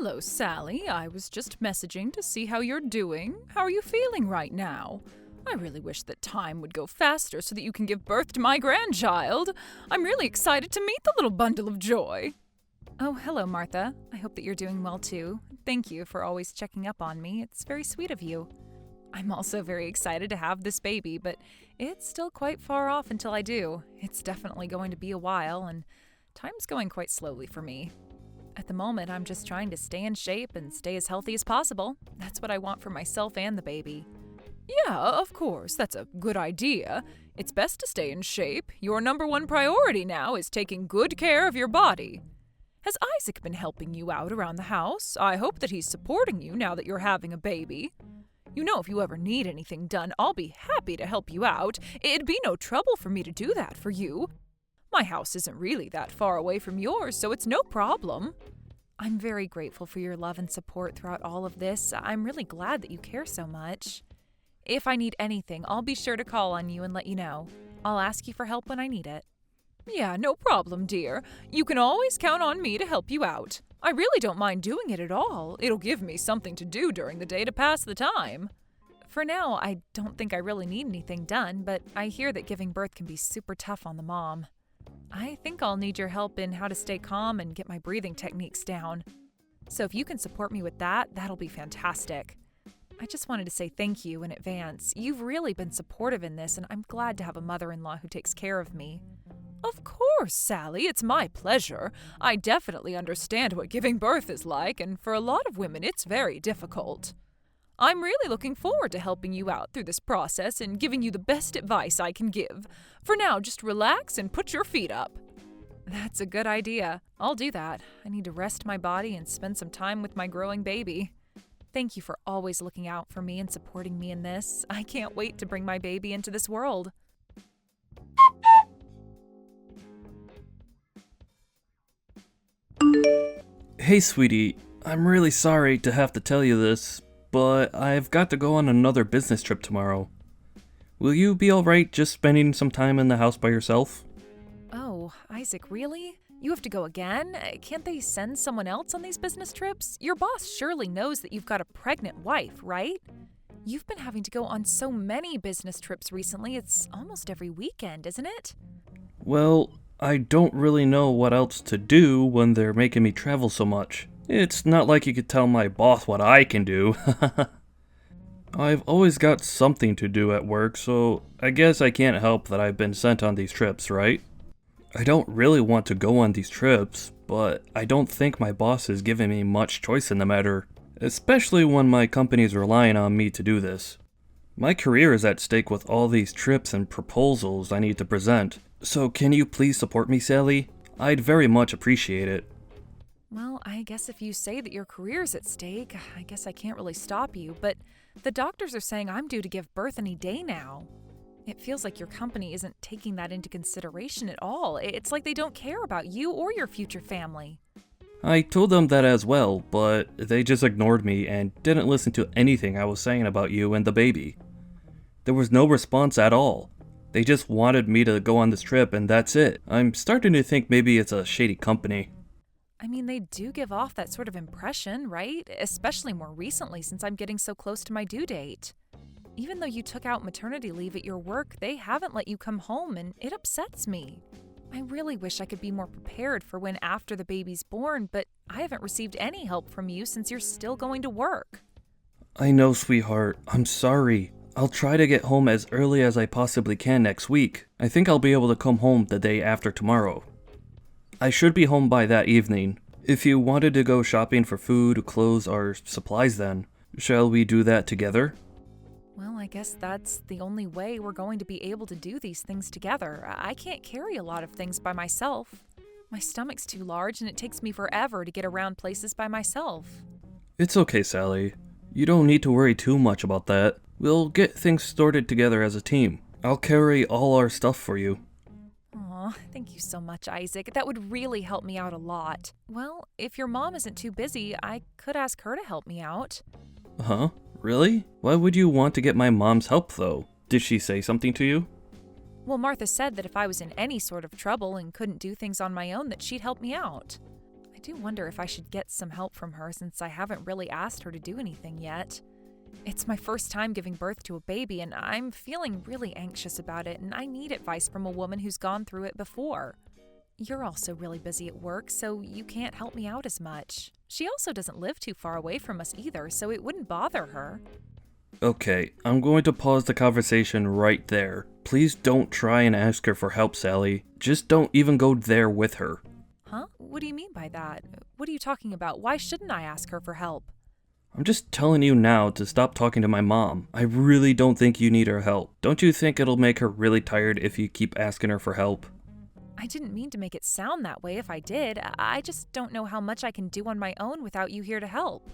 Hello, Sally. I was just messaging to see how you're doing. How are you feeling right now? I really wish that time would go faster so that you can give birth to my grandchild. I'm really excited to meet the little bundle of joy. Oh, hello, Martha. I hope that you're doing well, too. Thank you for always checking up on me. It's very sweet of you. I'm also very excited to have this baby, but it's still quite far off until I do. It's definitely going to be a while, and time's going quite slowly for me. At the moment, I'm just trying to stay in shape and stay as healthy as possible. That's what I want for myself and the baby. Yeah, of course, that's a good idea. It's best to stay in shape. Your number one priority now is taking good care of your body. Has Isaac been helping you out around the house? I hope that he's supporting you now that you're having a baby. You know, if you ever need anything done, I'll be happy to help you out. It'd be no trouble for me to do that for you. My house isn't really that far away from yours, so it's no problem. I'm very grateful for your love and support throughout all of this. I'm really glad that you care so much. If I need anything, I'll be sure to call on you and let you know. I'll ask you for help when I need it. Yeah, no problem, dear. You can always count on me to help you out. I really don't mind doing it at all. It'll give me something to do during the day to pass the time. For now, I don't think I really need anything done, but I hear that giving birth can be super tough on the mom. I think I'll need your help in how to stay calm and get my breathing techniques down. So if you can support me with that, that'll be fantastic. I just wanted to say thank you in advance. You've really been supportive in this, and I'm glad to have a mother-in-law who takes care of me. Of course, Sally, it's my pleasure. I definitely understand what giving birth is like, and for a lot of women, it's very difficult. I'm really looking forward to helping you out through this process and giving you the best advice I can give. For now, just relax and put your feet up. That's a good idea. I'll do that. I need to rest my body and spend some time with my growing baby. Thank you for always looking out for me and supporting me in this. I can't wait to bring my baby into this world. Hey, sweetie. I'm really sorry to have to tell you this, but I've got to go on another business trip tomorrow. Will you be alright just spending some time in the house by yourself? Oh, Isaac, really? You have to go again? Can't they send someone else on these business trips? Your boss surely knows that you've got a pregnant wife, right? You've been having to go on so many business trips recently, it's almost every weekend, isn't it? Well, I don't really know what else to do when they're making me travel so much. It's not like you could tell my boss what I can do. I've always got something to do at work, so I guess I can't help that I've been sent on these trips, right? I don't really want to go on these trips, but I don't think my boss is giving me much choice in the matter, especially when my company's relying on me to do this. My career is at stake with all these trips and proposals I need to present, so can you please support me, Sally? I'd very much appreciate it. Well, I guess if you say that your career's at stake, I guess I can't really stop you, but the doctors are saying I'm due to give birth any day now. It feels like your company isn't taking that into consideration at all. It's like they don't care about you or your future family. I told them that as well, but they just ignored me and didn't listen to anything I was saying about you and the baby. There was no response at all. They just wanted me to go on this trip and that's it. I'm starting to think maybe it's a shady company. I mean, they do give off that sort of impression, right? Especially more recently since I'm getting so close to my due date. Even though you took out maternity leave at your work, they haven't let you come home, and it upsets me. I really wish I could be more prepared for when after the baby's born, but I haven't received any help from you since you're still going to work. I know, sweetheart. I'm sorry. I'll try to get home as early as I possibly can next week. I think I'll be able to come home the day after tomorrow. I should be home by that evening. If you wanted to go shopping for food, clothes, or supplies then, shall we do that together? Well, I guess that's the only way we're going to be able to do these things together. I can't carry a lot of things by myself. My stomach's too large and it takes me forever to get around places by myself. It's okay, Sally. You don't need to worry too much about that. We'll get things sorted together as a team. I'll carry all our stuff for you. Aw, thank you so much, Isaac. That would really help me out a lot. Well, if your mom isn't too busy, I could ask her to help me out. Huh? Really? Why would you want to get my mom's help, though? Did she say something to you? Well, Martha said that if I was in any sort of trouble and couldn't do things on my own, that she'd help me out. I do wonder if I should get some help from her since I haven't really asked her to do anything yet. It's my first time giving birth to a baby, and I'm feeling really anxious about it, and I need advice from a woman who's gone through it before. You're also really busy at work, so you can't help me out as much. She also doesn't live too far away from us either, so it wouldn't bother her. Okay, I'm going to pause the conversation right there. Please don't try and ask her for help, Sally. Just don't even go there with her. Huh? What do you mean by that? What are you talking about? Why shouldn't I ask her for help? I'm just telling you now to stop talking to my mom. I really don't think you need her help. Don't you think it'll make her really tired if you keep asking her for help? I didn't mean to make it sound that way if I did. I just don't know how much I can do on my own without you here to help.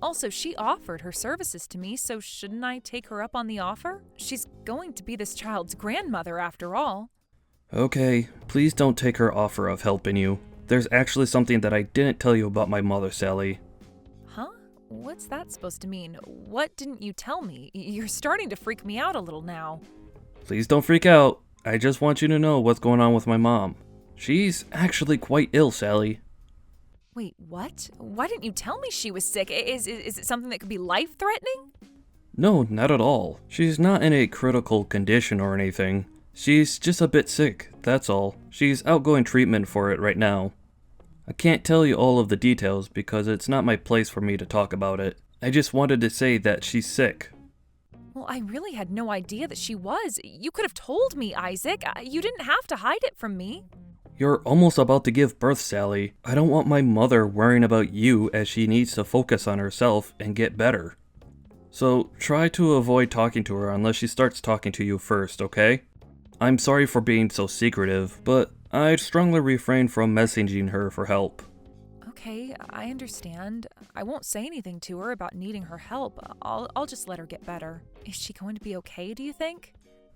Also, she offered her services to me, so shouldn't I take her up on the offer? She's going to be this child's grandmother after all. Okay, please don't take her offer of helping you. There's actually something that I didn't tell you about my mother, Sally. Huh? What's that supposed to mean? What didn't you tell me? You're starting to freak me out a little now. Please don't freak out. I just want you to know what's going on with my mom. She's actually quite ill, Sally. Wait, what? Why didn't you tell me she was sick? Is it something that could be life-threatening? No, not at all. She's not in a critical condition or anything. She's just a bit sick, that's all. She's outgoing treatment for it right now. I can't tell you all of the details because it's not my place for me to talk about it. I just wanted to say that she's sick. Well, I really had no idea that she was. You could have told me, Isaac. You didn't have to hide it from me. You're almost about to give birth, Sally. I don't want my mother worrying about you as she needs to focus on herself and get better. So try to avoid talking to her unless she starts talking to you first, okay? I'm sorry for being so secretive, but I'd strongly refrain from messaging her for help. Okay, I understand. I won't say anything to her about needing her help. I'll just let her get better. Is she going to be okay, do you think?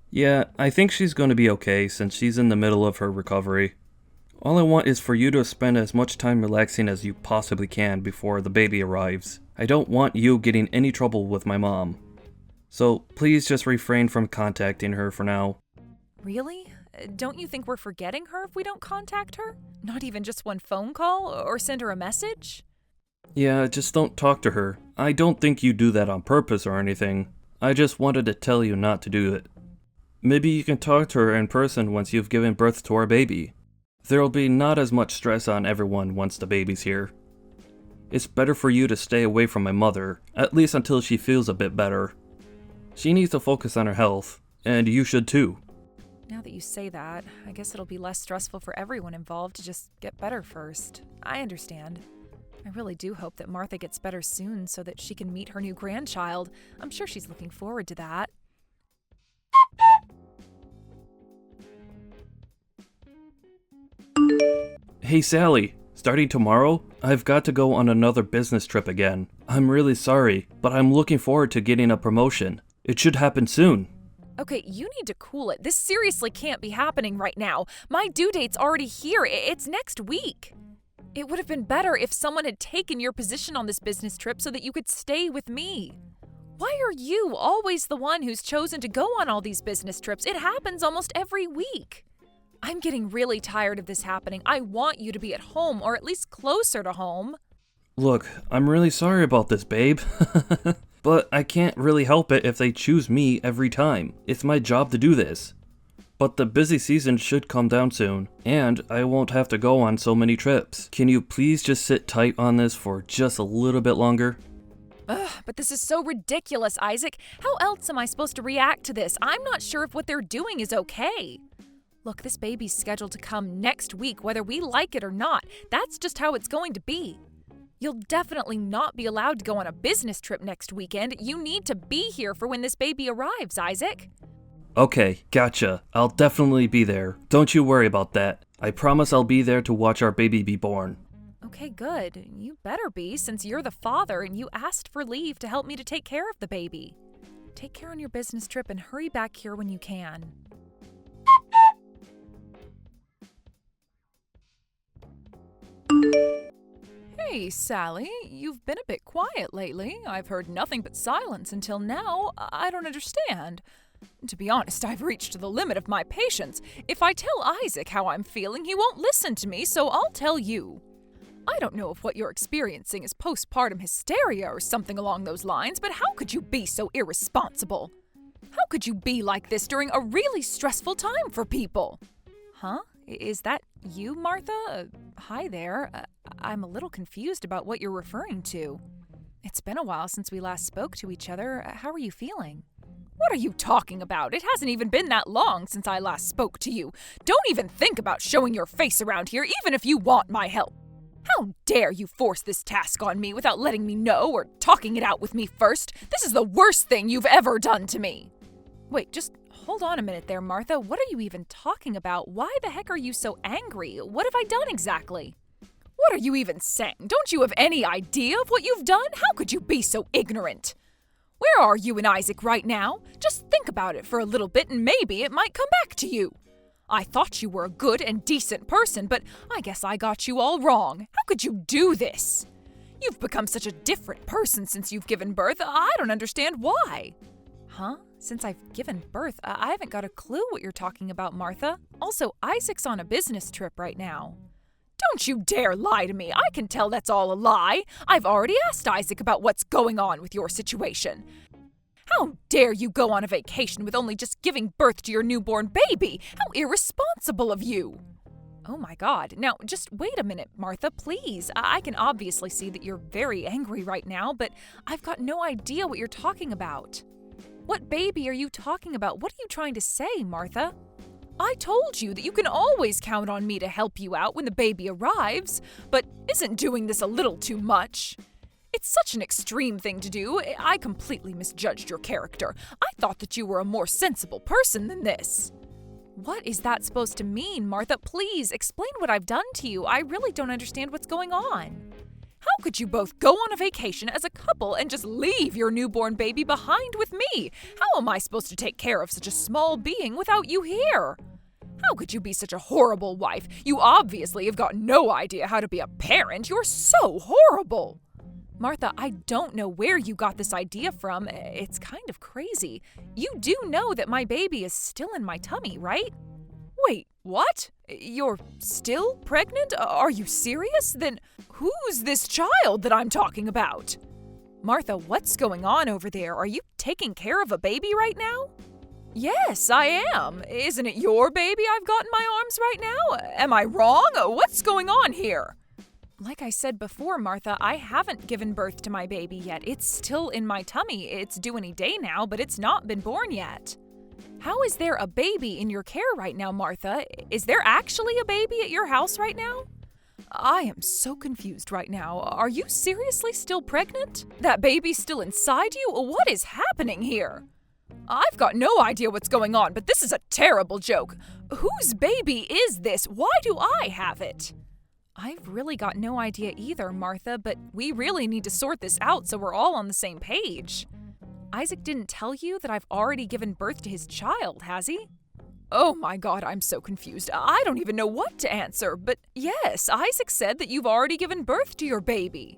Yeah, I think she's going to be okay since she's in the middle of her recovery. All I want is for you to spend as much time relaxing as you possibly can before the baby arrives. I don't want you getting any trouble with my mom. So please just refrain from contacting her for now. Really? Don't you think we're forgetting her if we don't contact her? Not even just one phone call or send her a message? Yeah, just don't talk to her. I don't think you do that on purpose or anything. I just wanted to tell you not to do it. Maybe you can talk to her in person once you've given birth to our baby. There'll be not as much stress on everyone once the baby's here. It's better for you to stay away from my mother, at least until she feels a bit better. She needs to focus on her health, and you should too. Now that you say that, I guess it'll be less stressful for everyone involved to just get better first. I understand. I really do hope that Martha gets better soon so that she can meet her new grandchild. I'm sure she's looking forward to that. Hey Sally, starting tomorrow, I've got to go on another business trip again. I'm really sorry, but I'm looking forward to getting a promotion. It should happen soon. Okay, you need to cool it. This seriously can't be happening right now. My due date's already here. It's next week. It would have been better if someone had taken your position on this business trip so that you could stay with me. Why are you always the one who's chosen to go on all these business trips? It happens almost every week. I'm getting really tired of this happening. I want you to be at home, or at least closer to home. Look, I'm really sorry about this, babe. But I can't really help it if they choose me every time. It's my job to do this. But the busy season should come down soon, and I won't have to go on so many trips. Can you please just sit tight on this for just a little bit longer? Ugh, but this is so ridiculous, Isaac. How else am I supposed to react to this? I'm not sure if what they're doing is okay. Look, this baby's scheduled to come next week, whether we like it or not. That's just how it's going to be. You'll definitely not be allowed to go on a business trip next weekend. You need to be here for when this baby arrives, Isaac. Okay, gotcha. I'll definitely be there. Don't you worry about that. I promise I'll be there to watch our baby be born. Okay, good. You better be, since you're the father and you asked for leave to help me to take care of the baby. Take care on your business trip and hurry back here when you can. Hey, Sally, you've been a bit quiet lately. I've heard nothing but silence until now. I don't understand. To be honest, I've reached the limit of my patience. If I tell Isaac how I'm feeling, he won't listen to me, so I'll tell you. I don't know if what you're experiencing is postpartum hysteria or something along those lines, but how could you be so irresponsible? How could you be like this during a really stressful time for people? Huh? Is that you, Martha? Hi there. I'm a little confused about what you're referring to. It's been a while since we last spoke to each other. How are you feeling? What are you talking about? It hasn't even been that long since I last spoke to you. Don't even think about showing your face around here, even if you want my help. How dare you force this task on me without letting me know or talking it out with me first? This is the worst thing you've ever done to me. Wait, just hold on a minute there, Martha. What are you even talking about? Why the heck are you so angry? What have I done exactly? What are you even saying? Don't you have any idea of what you've done? How could you be so ignorant? Where are you and Isaac right now? Just think about it for a little bit and maybe it might come back to you. I thought you were a good and decent person, but I guess I got you all wrong. How could you do this? You've become such a different person since you've given birth. I don't understand why. Huh? Since I've given birth, I haven't got a clue what you're talking about, Martha. Also, Isaac's on a business trip right now. Don't you dare lie to me. I can tell that's all a lie. I've already asked Isaac about what's going on with your situation. How dare you go on a vacation with only just giving birth to your newborn baby? How irresponsible of you! Oh my God. Now, just wait a minute, Martha, please. I can obviously see that you're very angry right now, but I've got no idea what you're talking about. What baby are you talking about? What are you trying to say, Martha? I told you that you can always count on me to help you out when the baby arrives, but isn't doing this a little too much? It's such an extreme thing to do. I completely misjudged your character. I thought that you were a more sensible person than this. What is that supposed to mean, Martha? Please explain what I've done to you. I really don't understand what's going on. How could you both go on a vacation as a couple and just leave your newborn baby behind with me? How am I supposed to take care of such a small being without you here? How could you be such a horrible wife? You obviously have got no idea how to be a parent. You're so horrible. Martha, I don't know where you got this idea from. It's kind of crazy. You do know that my baby is still in my tummy, right? Wait, what? You're still pregnant? Are you serious? Then who's this child that I'm talking about? Martha, what's going on over there? Are you taking care of a baby right now? Yes, I am. Isn't it your baby I've got in my arms right now? Am I wrong? What's going on here? Like I said before, Martha, I haven't given birth to my baby yet. It's still in my tummy. It's due any day now, but it's not been born yet. How is there a baby in your care right now, Martha? Is there actually a baby at your house right now? I am so confused right now. Are you seriously still pregnant? That baby's still inside you? What is happening here? I've got no idea what's going on, but this is a terrible joke. Whose baby is this? Why do I have it? I've really got no idea either, Martha, but we really need to sort this out so we're all on the same page. Isaac didn't tell you that I've already given birth to his child, has he? Oh my God, I'm so confused. I don't even know what to answer, but yes, Isaac said that you've already given birth to your baby.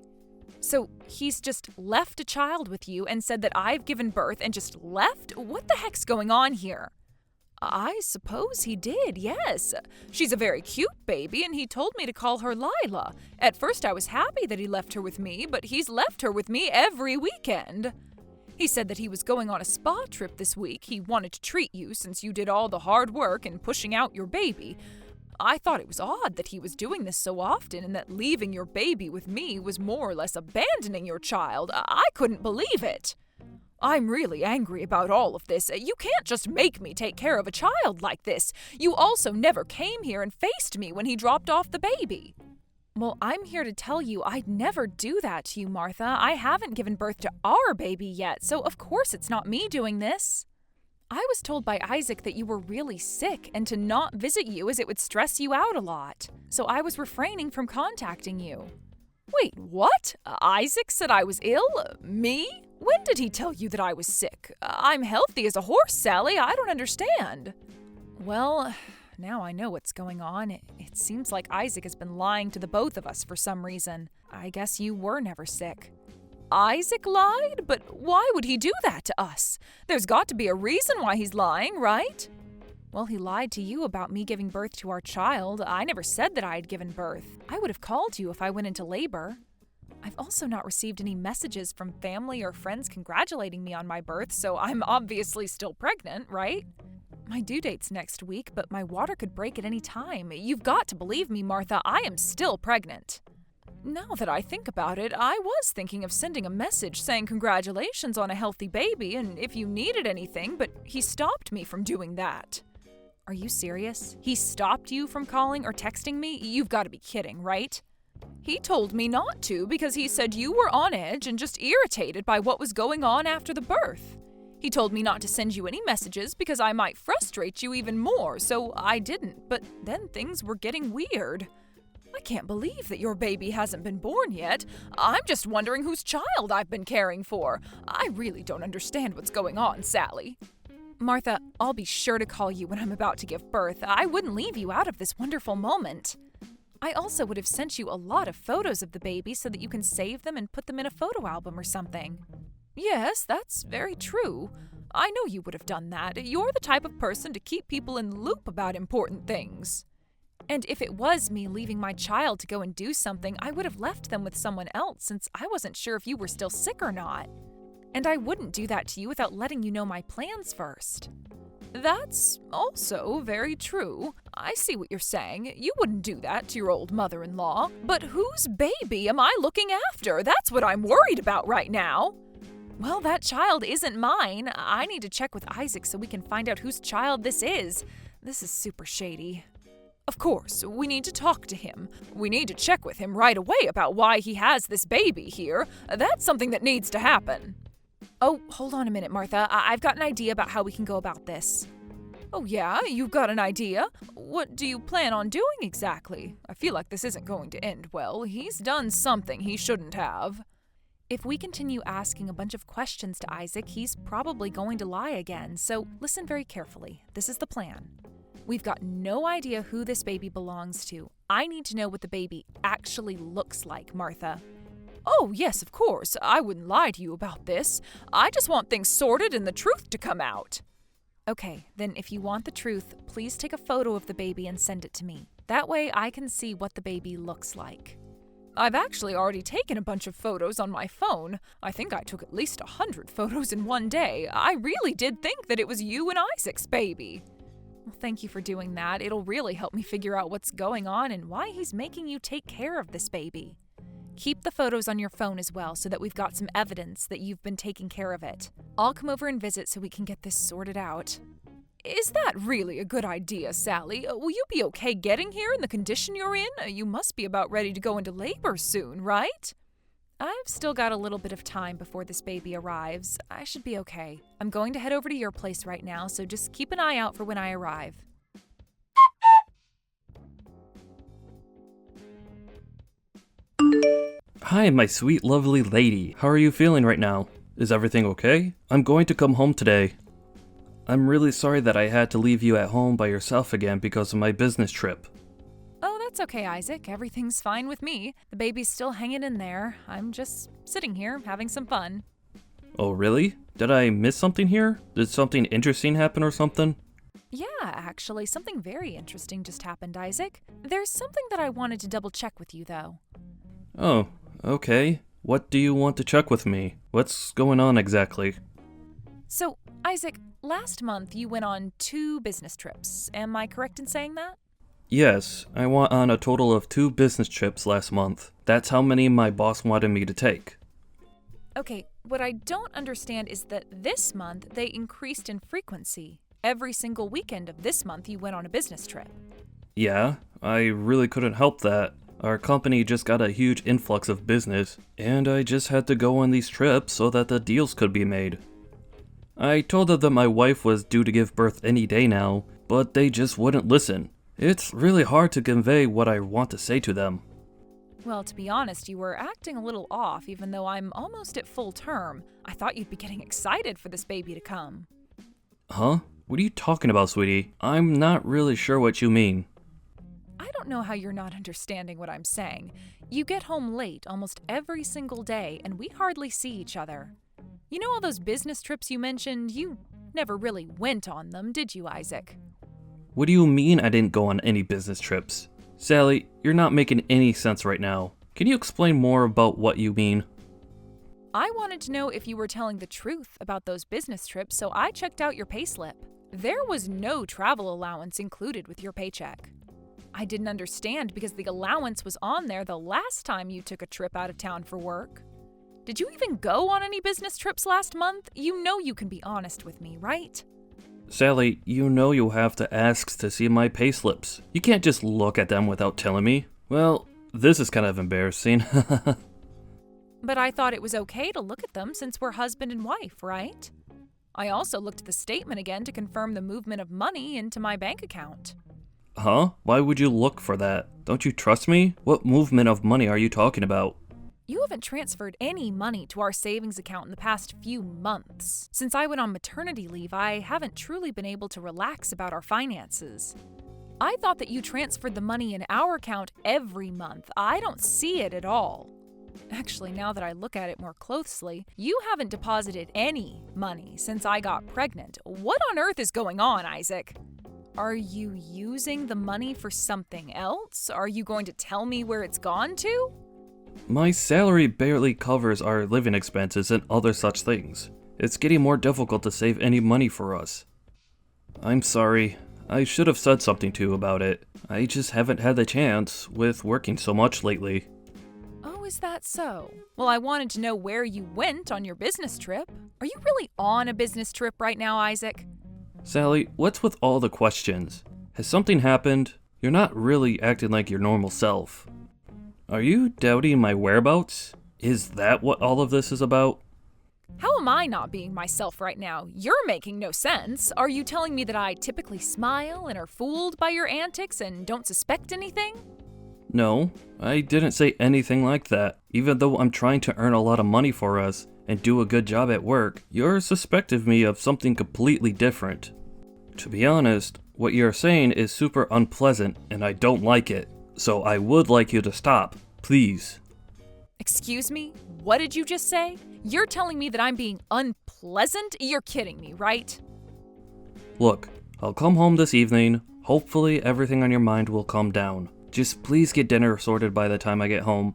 So he's just left a child with you and said that I've given birth and just left? What the heck's going on here? I suppose he did, yes. She's a very cute baby, and he told me to call her Lila. At first I was happy that he left her with me, but he's left her with me every weekend. He said that he was going on a spa trip this week. He wanted to treat you since you did all the hard work in pushing out your baby. I thought it was odd that he was doing this so often and that leaving your baby with me was more or less abandoning your child. I couldn't believe it. I'm really angry about all of this. You can't just make me take care of a child like this. You also never came here and faced me when he dropped off the baby. Well, I'm here to tell you I'd never do that to you, Martha. I haven't given birth to our baby yet, so of course it's not me doing this. I was told by Isaac that you were really sick and to not visit you as it would stress you out a lot. So I was refraining from contacting you. Wait, what? Isaac said I was ill? Me? When did he tell you that I was sick? I'm healthy as a horse, Sally. I don't understand. Well, now I know what's going on. It seems like Isaac has been lying to the both of us for some reason. I guess you were never sick. Isaac lied? But why would he do that to us? There's got to be a reason why he's lying, right? Well, he lied to you about me giving birth to our child. I never said that I had given birth. I would have called you if I went into labor. I've also not received any messages from family or friends congratulating me on my birth, so I'm obviously still pregnant, right? My due date's next week, but my water could break at any time. You've got to believe me, Martha, I am still pregnant. Now that I think about it, I was thinking of sending a message saying congratulations on a healthy baby and if you needed anything, but he stopped me from doing that. Are you serious? He stopped you from calling or texting me? You've got to be kidding, right? He told me not to because he said you were on edge and just irritated by what was going on after the birth. He told me not to send you any messages because I might frustrate you even more, so I didn't, but then things were getting weird. I can't believe that your baby hasn't been born yet. I'm just wondering whose child I've been caring for. I really don't understand what's going on, Sally. Martha, I'll be sure to call you when I'm about to give birth. I wouldn't leave you out of this wonderful moment. I also would have sent you a lot of photos of the baby so that you can save them and put them in a photo album or something. Yes, that's very true. I know you would have done that. You're the type of person to keep people in the loop about important things. And if it was me leaving my child to go and do something, I would have left them with someone else since I wasn't sure if you were still sick or not. And I wouldn't do that to you without letting you know my plans first. That's also very true. I see what you're saying. You wouldn't do that to your old mother-in-law. But whose baby am I looking after? That's what I'm worried about right now. Well, that child isn't mine. I need to check with Isaac so we can find out whose child this is. This is super shady. Of course, we need to talk to him. We need to check with him right away about why he has this baby here. That's something that needs to happen. Oh, hold on a minute, Martha. I've got an idea about how we can go about this. Oh yeah, you've got an idea? What do you plan on doing exactly? I feel like this isn't going to end well. He's done something he shouldn't have. If we continue asking a bunch of questions to Isaac, he's probably going to lie again. So listen very carefully. This is the plan. We've got no idea who this baby belongs to. I need to know what the baby actually looks like, Martha. Oh, yes, of course. I wouldn't lie to you about this. I just want things sorted and the truth to come out. Okay, then if you want the truth, please take a photo of the baby and send it to me. That way I can see what the baby looks like. I've actually already taken a bunch of photos on my phone. I think I took at least 100 photos in one day. I really did think that it was you and Isaac's baby. Well, thank you for doing that. It'll really help me figure out what's going on and why he's making you take care of this baby. Keep the photos on your phone as well so that we've got some evidence that you've been taking care of it. I'll come over and visit so we can get this sorted out. Is that really a good idea, Sally? Will you be okay getting here in the condition you're in? You must be about ready to go into labor soon, right? I've still got a little bit of time before this baby arrives. I should be okay. I'm going to head over to your place right now, so just keep an eye out for when I arrive. Hi, my sweet, lovely lady. How are you feeling right now? Is everything okay? I'm going to come home today. I'm really sorry that I had to leave you at home by yourself again because of my business trip. Oh, that's okay, Isaac. Everything's fine with me. The baby's still hanging in there. I'm just sitting here having some fun. Oh, really? Did I miss something here? Did something interesting happen or something? Yeah, actually, something very interesting just happened, Isaac. There's something that I wanted to double check with you, though. Oh, okay. What do you want to check with me? What's going on exactly? So, Isaac, last month you went on 2 business trips. Am I correct in saying that? Yes, I went on a total of 2 business trips last month. That's how many my boss wanted me to take. Okay, what I don't understand is that this month they increased in frequency. Every single weekend of this month you went on a business trip. Yeah, I really couldn't help that. Our company just got a huge influx of business, and I just had to go on these trips so that the deals could be made. I told them that my wife was due to give birth any day now, but they just wouldn't listen. It's really hard to convey what I want to say to them. Well, to be honest, you were acting a little off even though I'm almost at full term. I thought you'd be getting excited for this baby to come. Huh? What are you talking about, sweetie? I'm not really sure what you mean. I don't know how you're not understanding what I'm saying. You get home late almost every single day, and we hardly see each other. You know all those business trips you mentioned? You never really went on them, did you, Isaac? What do you mean I didn't go on any business trips? Sally, you're not making any sense right now. Can you explain more about what you mean? I wanted to know if you were telling the truth about those business trips, so I checked out your payslip. There was no travel allowance included with your paycheck. I didn't understand because the allowance was on there the last time you took a trip out of town for work. Did you even go on any business trips last month? You know you can be honest with me, right? Sally, you know you'll have to ask to see my payslips. You can't just look at them without telling me. Well, this is kind of embarrassing. But I thought it was okay to look at them since we're husband and wife, right? I also looked at the statement again to confirm the movement of money into my bank account. Huh? Why would you look for that? Don't you trust me? What movement of money are you talking about? You haven't transferred any money to our savings account in the past few months. Since I went on maternity leave, I haven't truly been able to relax about our finances. I thought that you transferred the money in our account every month. I don't see it at all. Actually, now that I look at it more closely, you haven't deposited any money since I got pregnant. What on earth is going on, Isaac? Are you using the money for something else? Are you going to tell me where it's gone to? My salary barely covers our living expenses and other such things. It's getting more difficult to save any money for us. I'm sorry. I should have said something to you about it. I just haven't had the chance with working so much lately. Oh, is that so? Well, I wanted to know where you went on your business trip. Are you really on a business trip right now, Isaac? Sally, what's with all the questions? Has something happened? You're not really acting like your normal self. Are you doubting my whereabouts? Is that what all of this is about? How am I not being myself right now? You're making no sense. Are you telling me that I typically smile and are fooled by your antics and don't suspect anything? No, I didn't say anything like that. Even though I'm trying to earn a lot of money for us and do a good job at work, you're suspecting me of something completely different. To be honest, what you're saying is super unpleasant and I don't like it. So I would like you to stop, please. Excuse me? What did you just say? You're telling me that I'm being unpleasant? You're kidding me, right? Look, I'll come home this evening. Hopefully everything on your mind will calm down. Just please get dinner sorted by the time I get home.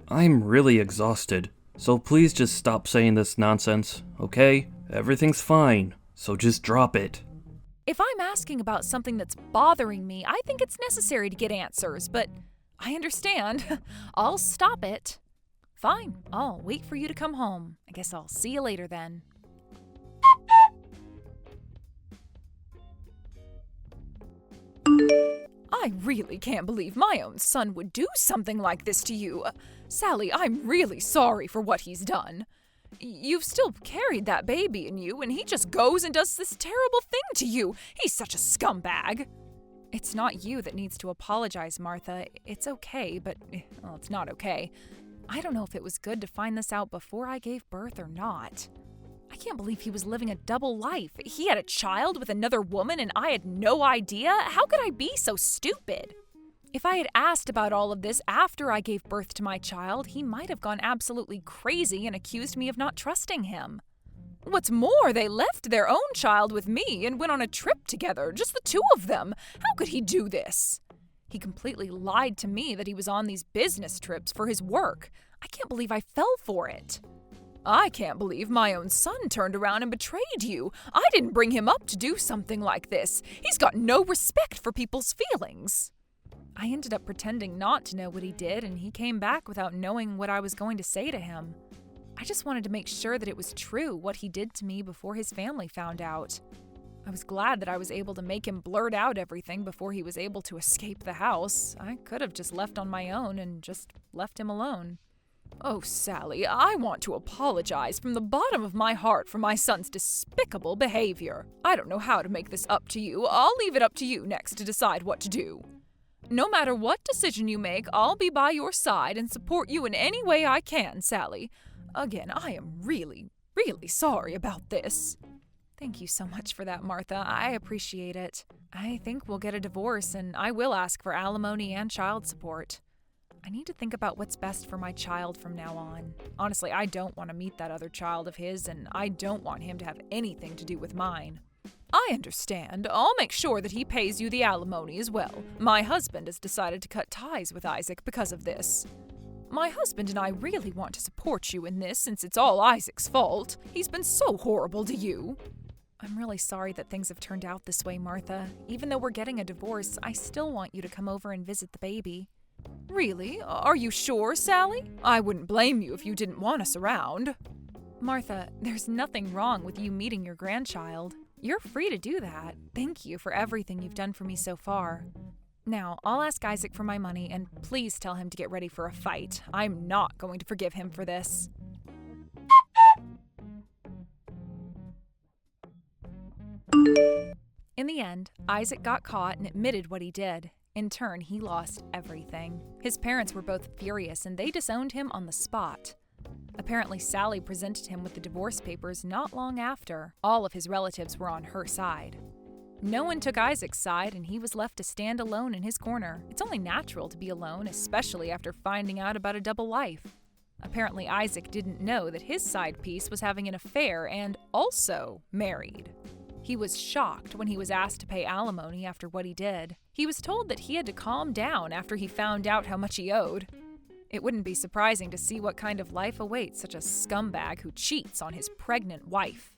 I'm really exhausted, so please just stop saying this nonsense, okay? Everything's fine, so just drop it. If I'm asking about something that's bothering me, I think it's necessary to get answers, but I understand. I'll stop it. Fine, I'll wait for you to come home. I guess I'll see you later then. I really can't believe my own son would do something like this to you. Sally, I'm really sorry for what he's done. You've still carried that baby in you, and he just goes and does this terrible thing to you. He's such a scumbag. It's not you that needs to apologize, Martha. It's okay, but, well, it's not okay. I don't know if it was good to find this out before I gave birth or not. I can't believe he was living a double life. He had a child with another woman and I had no idea. How could I be so stupid? If I had asked about all of this after I gave birth to my child, he might have gone absolutely crazy and accused me of not trusting him. What's more, they left their own child with me and went on a trip together, just the two of them. How could he do this? He completely lied to me that he was on these business trips for his work. I can't believe I fell for it. I can't believe my own son turned around and betrayed you. I didn't bring him up to do something like this. He's got no respect for people's feelings. I ended up pretending not to know what he did, and he came back without knowing what I was going to say to him. I just wanted to make sure that it was true what he did to me before his family found out. I was glad that I was able to make him blurt out everything before he was able to escape the house. I could have just left on my own and just left him alone. Oh, Sally, I want to apologize from the bottom of my heart for my son's despicable behavior. I don't know how to make this up to you. I'll leave it up to you next to decide what to do. No matter what decision you make, I'll be by your side and support you in any way I can, Sally. Again, I am really, really sorry about this. Thank you so much for that, Martha. I appreciate it. I think we'll get a divorce, and I will ask for alimony and child support. I need to think about what's best for my child from now on. Honestly, I don't want to meet that other child of his, and I don't want him to have anything to do with mine. I understand. I'll make sure that he pays you the alimony as well. My husband has decided to cut ties with Isaac because of this. My husband and I really want to support you in this since it's all Isaac's fault. He's been so horrible to you. I'm really sorry that things have turned out this way, Martha. Even though we're getting a divorce, I still want you to come over and visit the baby. Really? Are you sure, Sally? I wouldn't blame you if you didn't want us around. Martha, there's nothing wrong with you meeting your grandchild. You're free to do that. Thank you for everything you've done for me so far. Now, I'll ask Isaac for my money, and please tell him to get ready for a fight. I'm not going to forgive him for this. In the end, Isaac got caught and admitted what he did. In turn, he lost everything. His parents were both furious, and they disowned him on the spot. Apparently, Sally presented him with the divorce papers not long after. All of his relatives were on her side. No one took Isaac's side, and he was left to stand alone in his corner. It's only natural to be alone, especially after finding out about a double life. Apparently, Isaac didn't know that his side piece was having an affair and also married. He was shocked when he was asked to pay alimony after what he did. He was told that he had to calm down after he found out how much he owed. It wouldn't be surprising to see what kind of life awaits such a scumbag who cheats on his pregnant wife.